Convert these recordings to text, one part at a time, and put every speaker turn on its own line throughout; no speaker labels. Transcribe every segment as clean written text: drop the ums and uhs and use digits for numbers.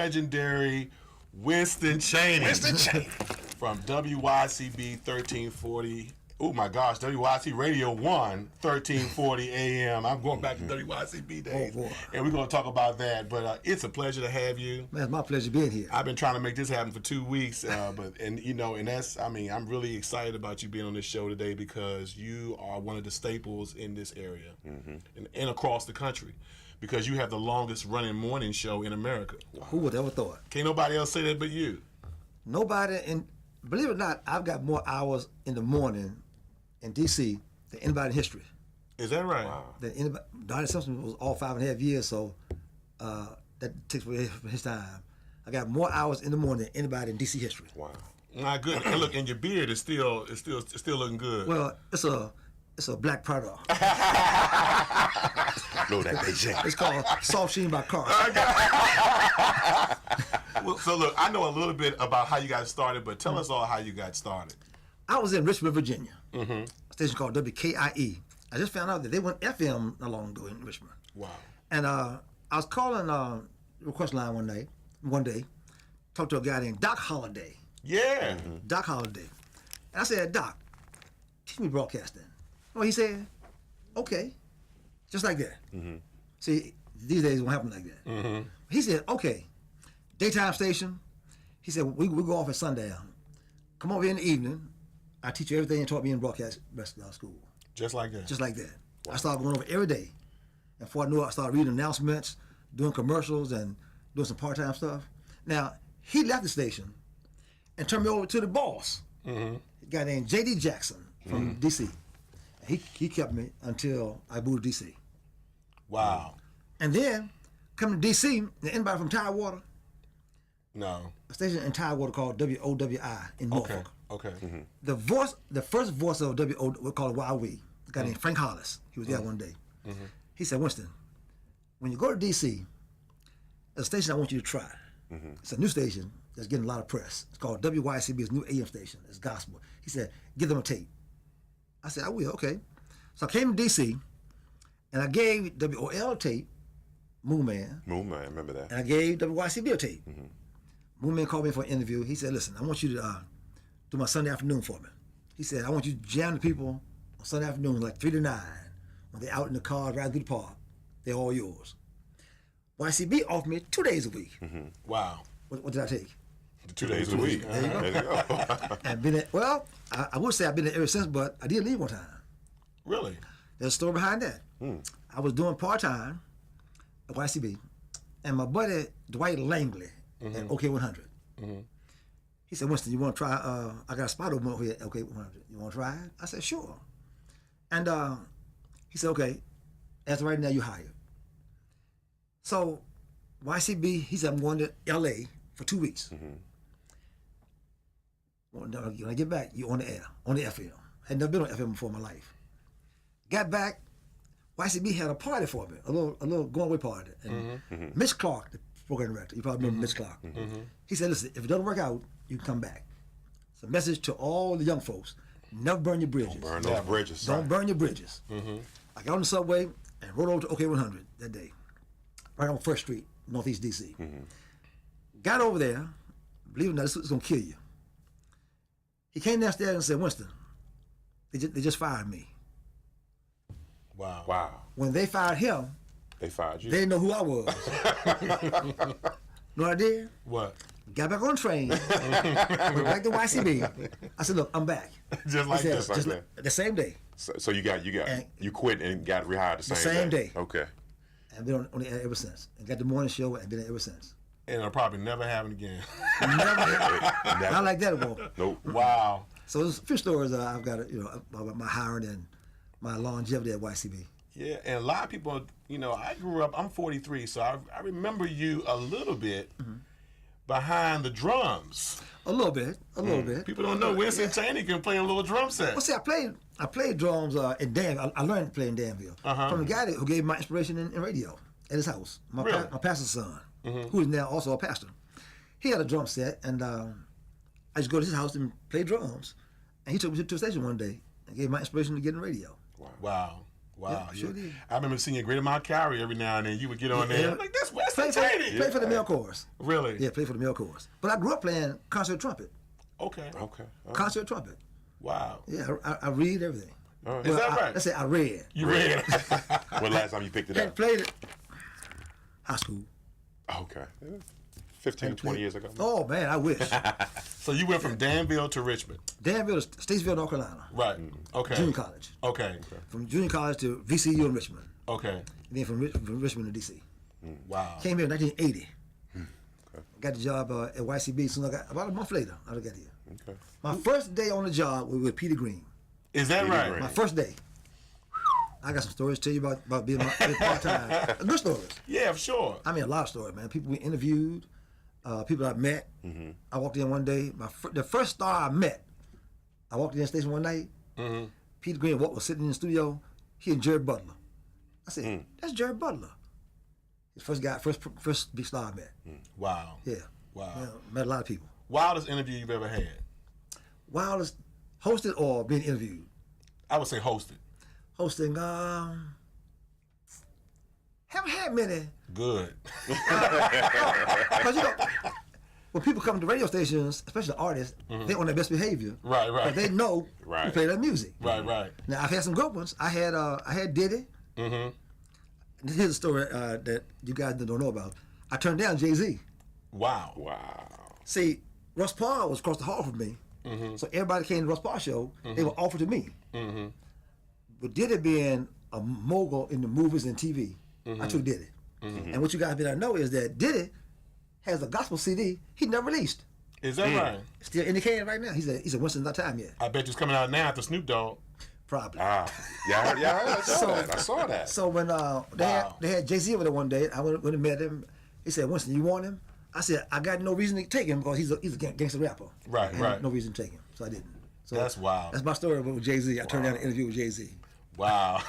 legendary Winston Chaney.
Winston Chaney.
From WYCB 1340. Oh my gosh, WYC Radio 1, 1340 AM. I'm going back to WYCB days.
Oh, boy.
And we're going to talk about that. But it's a pleasure to have you.
Man, it's my pleasure being here.
I've been trying to make this happen for 2 weeks. I'm really excited about you being on this show today because you are one of the staples in this area and across the country because you have the longest running morning show in America.
Who would ever thought?
Can't nobody else say that but you.
Nobody, and believe it or not, I've got more hours in the morning in D.C. than anybody in history.
Is that right?
Wow.
Donnie Simpson was all 5.5 years, so that takes away from his time. I got more hours in the morning than anybody in D.C. history.
Wow.
My goodness. And look, and your beard is still looking good.
Well, it's a black product.
Blow that bitch.
It's called Soft Sheen by Carl.
Well, so look, I know a little bit about how you got started, but tell us all how you got started.
I was in Richmond, Virginia, a station called WKIE. I just found out that they went FM not long ago in Richmond.
Wow.
And I was calling request line one day, talked to a guy named Doc Holliday.
Yeah.
Doc Holliday. And I said, Doc, teach me broadcasting. Well, he said, okay, just like that. See, these days it won't happen like that. He said, okay, daytime station. He said, we go off at sundown. Come over here in the evening. I teach you everything you taught me in broadcast school.
Just like that.
Just like that. Wow. I started going over every day. And before I knew it, I started reading announcements, doing commercials, and doing some part-time stuff. Now, he left the station and turned me over to the boss, a guy named J.D. Jackson from D.C. He kept me until I moved to D.C.
Wow.
And then, coming to D.C., anybody from Tidewater?
No.
A station in Tidewater called WOWI in Norfolk.
Okay.
The first voice of WO, we call it YW, a guy named Frank Hollis. He was there one day. He said, Winston, when you go to D.C., there's a station I want you to try. It's a new station that's getting a lot of press. It's called WYCB's new AM station. It's gospel. He said, give them a tape. I said, I will, okay. So I came to D.C., and I gave WOL a tape, Moon Man,
Remember that.
and I gave WYCB a tape. Moon Man called me for an interview. He said, listen, I want you to do my Sunday afternoon for me. He said, I want you to jam the people on Sunday afternoon like 3 to 9 when they're out in the car riding through the park. They're all yours. YCB offered me 2 days a week.
Wow.
What did I take?
2 days a week.
There you go.
There you go.
And been at, well, I would say I've been there ever since, but I did leave one time.
Really?
There's a story behind that. I was doing part-time at YCB, and my buddy Dwight Langley at OK100. He said, Winston, you want to try, I got a spot open over here at OK100. You want to try it? I said, sure. And he said, okay, as of right now, you're hired. So YCB, he said, I'm going to LA for 2 weeks. When I get back, you're on the air, on the FM. Had never been on FM before in my life. Got back, YCB had a party for me, a little going away party. And Mitch Clark, the program director, you probably remember Mitch Clark. He said, listen, if it doesn't work out, you can come back. It's a message to all the young folks. Never burn your bridges.
Don't burn those bridges.
Don't burn your bridges. I got on the subway and rode over to OK100 that day, right on First Street, Northeast DC. Got over there, believe it or not, this is going to kill you. He came downstairs and said, Winston, they just fired me.
Wow.
When they fired him,
They fired you.
they didn't know who I was. Know what I did?
What?
Got back on the train, went back to YCB. I said, look, I'm back.
Just like
He said,
this.
like
just
that.
The same day.
So
And-
you quit and got rehired the
same day.
Okay.
I've been on the air ever since. And got the morning show and been there ever since.
And it'll probably never happen again.
Not like that, boy.
Nope.
Wow.
So there's a few stories I've got, about my hiring and my longevity at YCB.
Yeah, and a lot of people, I grew up, I'm 43, so I remember you a little bit behind the drums.
A little bit.
People don't know Winston Chaney can play a little drum set.
Well, see, I played drums in Danville. I learned to play in Danville from the guy who gave me my inspiration in radio at his house. My
Really?
my pastor's son, who is now also a pastor. He had a drum set, and I used to go to his house and play drums. And he took me to the station one day and gave my inspiration to get in radio.
Wow.
Yeah, sure did.
I remember seeing Greater Mount Calvary every now and then. You would get on there. I'm like, that's Winston.
Played for the male chorus.
Really?
Yeah, played for the male chorus. But I grew up playing concert trumpet.
Okay.
Okay.
Concert trumpet.
Wow.
Yeah, I read everything.
Right.
Is that right?
Let's say I read.
You read?
When last time you picked it
And
up?
played it. High school.
Okay. 15 to 20 years ago.
Oh man, I wish.
So you went from Danville to Richmond.
Danville to Statesville, North Carolina.
Right. Okay.
Junior college.
Okay.
From junior college to VCU in Richmond.
Okay.
And then from Richmond to DC.
Wow.
Came here in 1980. Got the job at YCB soon. I got about a month later. I got here.
Okay.
My first day on the job was with Peter Green.
Is that right?
Green.
My first day. I got some stories to tell you about being part-time. Good stories.
Yeah, sure.
I mean, a lot of stories, man. People we interviewed, people I met. I walked in one day. The first star I met, I walked in the station one night. Peter Green was sitting in the studio. He and Jared Butler. I said, "That's Jared Butler." His first guy, first big star I met.
Wow.
Yeah.
Wow.
Yeah, met a lot of people.
Wildest interview you've ever had?
Wildest hosted or being interviewed?
I would say hosted.
Hosting, haven't had many.
Good.
Because when people come to radio stations, especially artists, they on their best behavior.
Right.
But they know
Right.
we play their music.
Right.
Now I've had some good ones. I had Diddy. Here's a story that you guys don't know about. I turned down Jay-Z.
Wow.
Wow.
See, Russ Paul was across the hall from me, so everybody came to Russ Paul show. They were offered to me. But Diddy being a mogul in the movies and TV, I took Diddy. And what you guys better know is that Diddy has a gospel CD he never released.
Is that right?
Still indicating right now. He said Winston's not time yet.
I bet it's coming out now after Snoop Dogg.
Probably.
I saw that.
So when they had Jay-Z over there one day, I went and met him. He said, "Winston, you want him?" I said, "I got no reason to take him because he's a gangster rapper."
Right.
No reason to take him, so I didn't. So
That's wild.
That's my story with Jay-Z. I turned down an interview with Jay-Z.
Wow.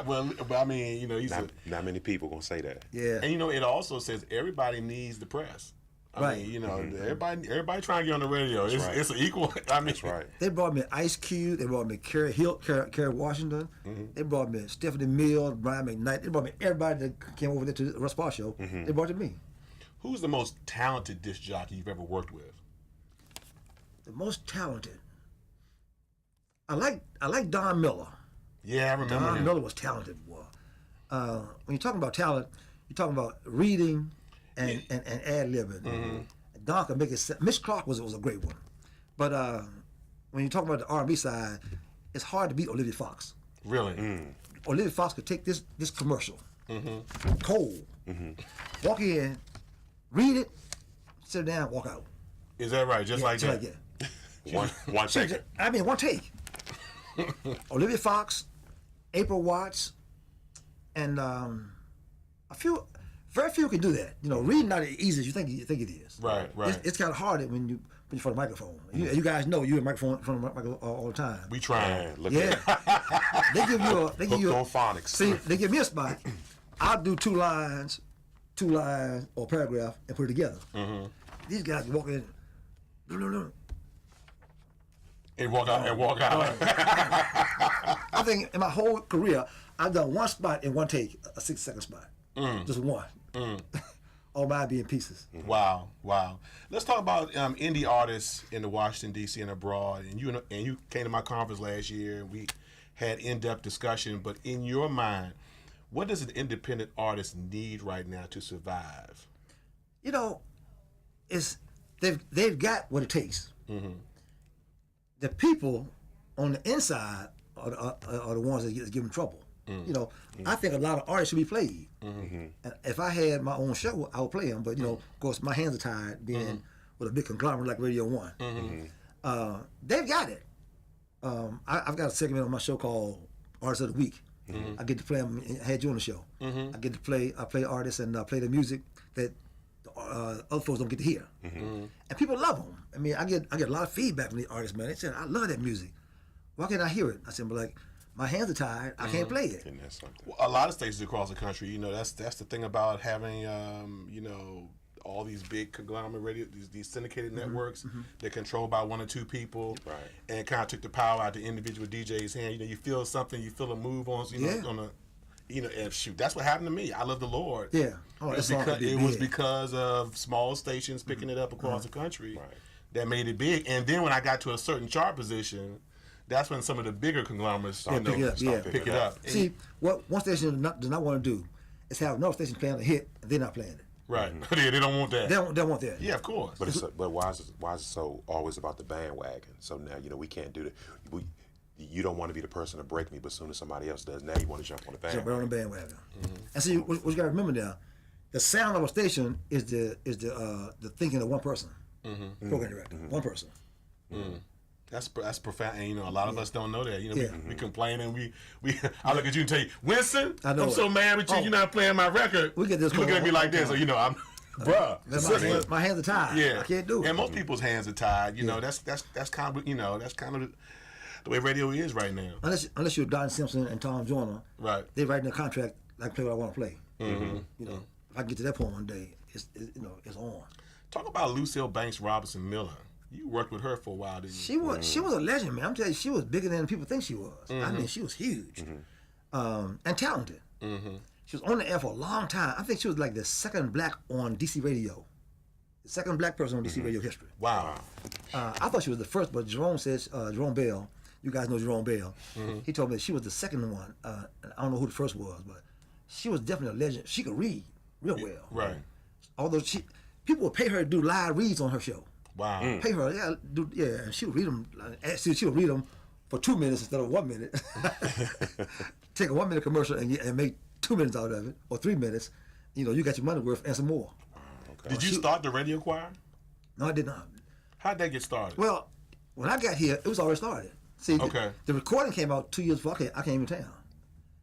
well, I mean, he's
Not many people gonna say that.
Yeah.
and it also says everybody needs the press. I mean, everybody trying to get on the radio.
right.
It's an equal. I mean,
That's right.
They brought me Ice Cube. They brought me Kerry Washington. They brought me Stephanie Mills, Brian McKnight. They brought me everybody that came over there to the Russ Paul show. They brought it to me.
Who's the most talented disc jockey you've ever worked with?
The most talented. I like Don Miller.
Yeah, I remember
Don
him.
Miller was talented, boy. When you're talking about talent, you're talking about reading and ad-libbing. Don could make it. Mitch Clark was a great one. But when you talk about the R&B side, it's hard to beat Olivia Fox.
Really?
Olivia Fox could take this commercial, cold, walk in, read it, sit down, walk out.
Is that right? Just like that?
One second.
I mean, one take. Olivia Fox, April Watts, and very few can do that. Reading not as easy as you think it is.
Right.
It's kind of hard when you're in front of the microphone. You guys know you're in microphone in front of the microphone all the time.
We try.
Man, look
Yeah, they give you
on phonics.
See, they give me a spot. I'll do two lines or paragraph and put it together. These guys walk in.
And walk out.
I think in my whole career, I've done one spot in one take, a 6-second spot. Just one. All mine being pieces.
Wow. Let's talk about indie artists in the Washington D.C. and abroad. And you came to my conference last year, and we had in-depth discussion. But in your mind, what does an independent artist need right now to survive?
They've got what it takes. The people on the inside are the ones that give them trouble. I think a lot of artists should be played. And if I had my own show, I would play them. But of course, my hands are tied being with a big conglomerate like Radio One. They've got it. I've got a segment on my show called Artists of the Week. I get to play them. I had you on the show. I get to play. I play artists and play the music that other folks don't get to hear. And people love them. I mean, I get a lot of feedback from these artists, man. They say, "I love that music. Why can't I hear it?" I said, "But my hands are tied. I can't play it."
And that's something.
Well, a lot of stations across the country, that's the thing about having, all these big conglomerate radio, these syndicated networks. They're controlled by one or two people,
Right.
and kind of took the power out of the individual DJ's hand. You feel something, you feel a move on, you know, and shoot, that's what happened to me. I love the Lord.
Yeah. Oh,
It was because of small stations picking it up across the country that made it big. And then when I got to a certain chart position, that's when some of the bigger conglomerates pick it up.
See, what one station does not want to do is have another station playing a hit and they're not playing it.
Right. Yeah, they don't want that.
They don't want that.
Yeah, of course.
But why is it so always about the bandwagon? So now, you know, we can't do that. You don't want to be the person to break me, but as soon as somebody else does, now you want to jump on the bandwagon.
Jump right on the bandwagon. And see, what you got to remember now, the sound of a station is the thinking of one person, program director, one person.
That's profound, and you know a lot of us don't know that. You know, we complain and we I look at you and tell you, Winston, I'm so mad with you. You're not playing my record.
We get this.
You looking at me like this, so you know I'm, bruh.
My hands are tied.
Yeah,
I can't do it.
And most people's hands are tied. You know, that's kind of the way radio is right now.
Unless you're Don Simpson and Tom Joyner,
right?
They write in a contract, I can play what I want to play. You know, if I get to that point one day, it's on.
Talk about Lucille Banks Robinson Miller. You worked with her for a while, didn't you?
She was a legend, man. I'm telling you, she was bigger than people think she was. I mean, she was huge and talented. She was on the air for a long time. I think she was like the second black on DC radio, the second black person on DC radio history.
Wow.
I thought she was the first, but Jerome says Jerome Bell. You guys know Jerome Bell. He told me that she was the second one. I don't know who the first was, but she was definitely a legend. She could read real well.
Right.
Although people would pay her to do live reads on her show.
Wow.
Pay her, and she would read them. Actually, she would read them for 2 minutes instead of 1 minute. Take a 1 minute commercial and make 2 minutes out of it, or 3 minutes. You know, you got your money worth and some more.
Okay. Did you start the radio choir?
No, I did not.
How'd that get started?
Well, when I got here, it was already started. See, the recording came out 2 years before I came to town.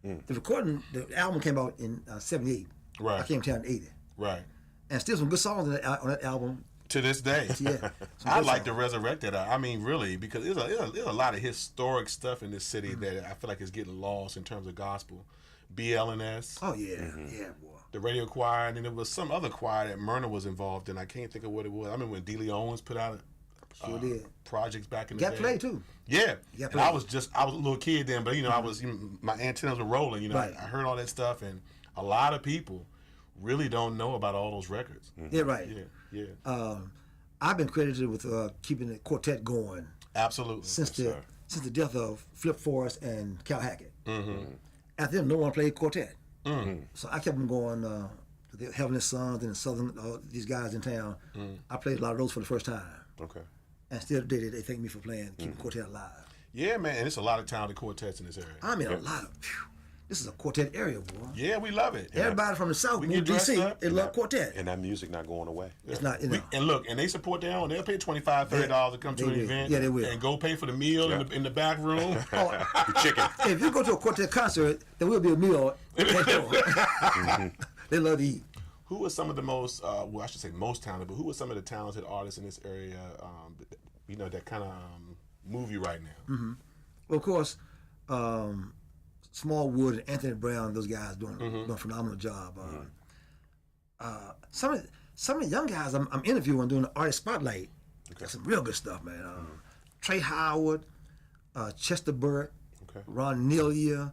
The album came out in '78.
Right.
I came to town in '80.
Right.
And still some good songs on that album.
To this day.
Yeah.
I'd like to resurrect that. I mean, really, because there's a lot of historic stuff in this city that I feel like is getting lost in terms of gospel. BLNS.
Oh, yeah. Yeah, boy.
The radio choir, and then there was some other choir that Myrna was involved in. I can't think of what it was. I remember when Dealey Owens put out projects back in the day.
Got played, too.
Yeah. And I was a little kid then, but, you know, my antennas were rolling. You know,
Right.
I heard all that stuff, and a lot of people really don't know about all those records.
Yeah, right.
Yeah.
I've been credited with keeping the quartet going.
Absolutely.
Since the death of Flip Forrest and Cal Hackett. After them, no one played quartet. So I kept them going. The Heavenly Sons and the Southern, these guys in town. I played a lot of those for the first time.
Okay.
And still today, they thank me for playing, keeping quartet alive.
Yeah, man, and it's a lot of talented quartets in this area.
I mean, a lot of. This is a quartet area, boy.
Yeah, we love it.
Everybody from the South,
we
moved
get
to DC,
up,
they love quartet.
And that music not going away.
It's not, you know.
And look, and they support their own. They'll pay $25, $30 to come to an event.
Yeah, they will.
And go pay for the meal in the back room.
The chicken.
If you go to a quartet concert, there will be a meal. They love to eat.
Who are some of the most, well, I should say most talented, but who are some of the talented artists in this area, you know, that kind of move you right now?
Well, of course, Smallwood and Anthony Brown, those guys doing a phenomenal job. Some of the young guys I'm interviewing doing the artist spotlight. Got some real good stuff, man. Trey Howard, Chester Burke, Ron Nelia.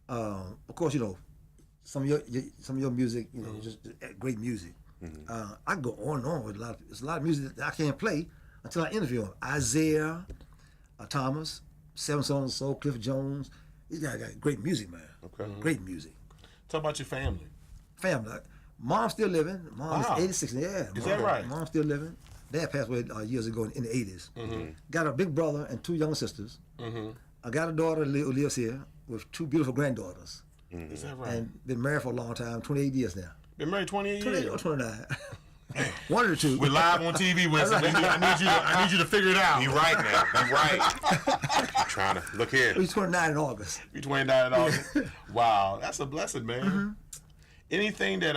Of course, you know some of your music. You know, just great music. I can go on and on with a lot. There's a lot of music that I can't play until I interview them. Isaiah Thomas, Seven Sons of Soul, Cliff Jones. These guys got great music, man. Great music.
Talk about your family.
Family. Mom's still living. Mom's 86. Yeah.
Is that right?
Mom's still living. Dad passed away years ago in the 80s. Got a big brother and 2 younger sisters. I got a daughter who lives here with 2 beautiful granddaughters.
Is that right?
And been married for a long time, 28 years now.
Been married 28 years?
28 or 29. One or two.
We're live on TV, Winston. I need you to figure it out.
You right now. You right. Trying to look here.
He's 29 in August.
You 29 in August. Wow, that's a blessing, man. Anything that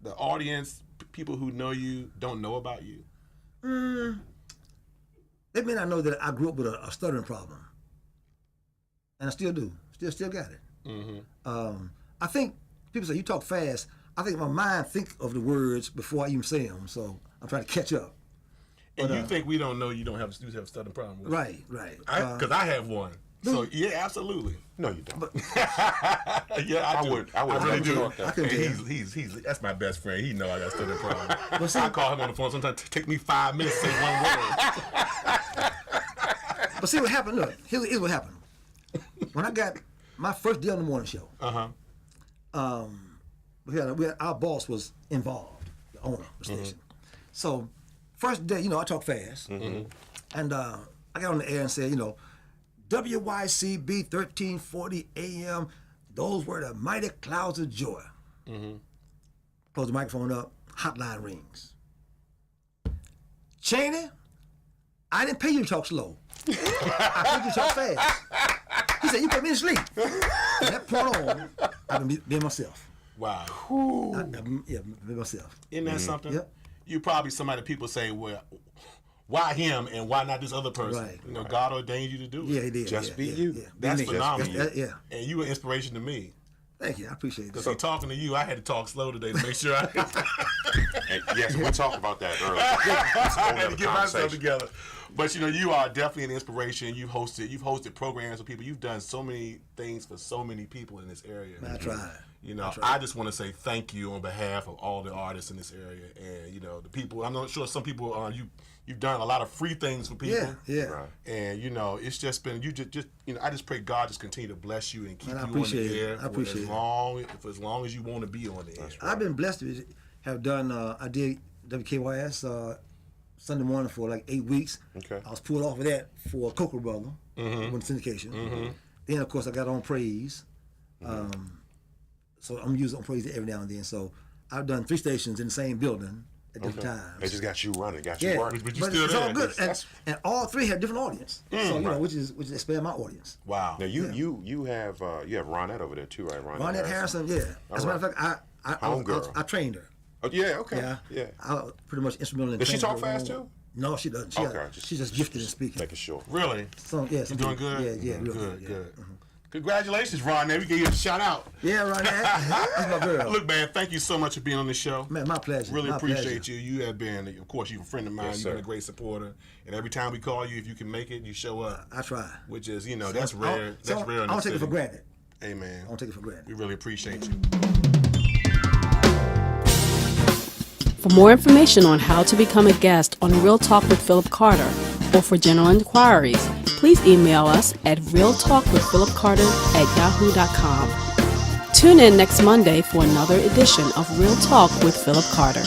the audience, people who know you, don't know about you?
They may not know that I grew up with a stuttering problem, and I still do. Still got it. I think people say you talk fast. I think my mind think of the words before I even say them, so I'm trying to catch up.
And you think we don't know you have a stuttering problem?
Right.
Because I have one. So yeah, absolutely.
No, you don't.
Yeah, I do.
I would
really do.
talk that.
He's that's my best friend. He know I got stuttering problem.
Well, see,
I call him on the phone. Sometimes it take me 5 minutes to say one word.
but see what happened. Look, here's what happened. When I got my first deal on the morning show, our boss was involved, the owner of the station. So first day, I talk fast, and I got on the air and said, WYCB 1340 AM, those were the mighty clouds of joy. Close the microphone up, hotline rings. Chaney, I didn't pay you to talk slow. I paid you to talk fast. He said, you put me to sleep. From that point on, I've been being myself.
Wow.
Being myself.
Isn't that something?
Yep.
You probably somebody people say, well, why him and why not this other person?
Right.
God ordained you to do it.
Yeah, he did.
Just be you.
Yeah.
That's
Be me.
phenomenal.
Yeah.
And you were inspiration to me.
Thank you. I appreciate it.
Because talking to you, I had to talk slow today to make sure I
Yes, we talked about that earlier.
I had to get myself together. But you are definitely an inspiration. You've hosted programs for people. You've done so many things for so many people in this area.
I tried.
I just want to say thank you on behalf of all the artists in this area, and the people. I'm not sure some people you've done a lot of free things for people.
Yeah.
Right.
And it's just been I just pray God just continue to bless you and keep you on the air for as long as you want to be on the air.
I've been blessed to have done. I did WKYS Sunday morning for like 8 weeks.
Okay.
I was pulled off of that for Cocoa Brother, when syndication. Then of course I got on Praise. So I'm using on Praise every now and then. So I've done 3 stations in the same building at different times.
They just got you running, got you working.
But you
But
still
it's
there.
all good, and all 3 have different audience. So which is expand my audience.
Wow.
Now you have Ronette over there too, right?
Ronette Harrison, yeah. As a matter of fact, I trained her.
Oh yeah, okay.
Yeah. I was pretty much instrumental in
Does she
training
talk
her.
fast too?
No, she doesn't. She's just gifted in speaking.
Making sure.
Really?
You
doing good?
Yeah, real
Good.
Yeah.
Congratulations, Ron. We gave you a shout out.
Yeah, Ronette. That's my girl.
Look, man, thank you so much for being on the show.
Man, my pleasure.
Really
My
appreciate
pleasure.
you. You have been, of course, you're a friend of mine.
Yes,
You've been
sir.
a great supporter. And every time we call you, if you can make it, you show up.
I try.
Which is, that's rare. That's rare.
I don't take it for granted.
Hey, man.
I don't take it for granted.
We really appreciate you.
For more information on how to become a guest on Real Talk with Phillip Carter, or for general inquiries, please email us at realtalkwithphillipcarter@yahoo.com. Tune in next Monday for another edition of Real Talk with Phillip Carter.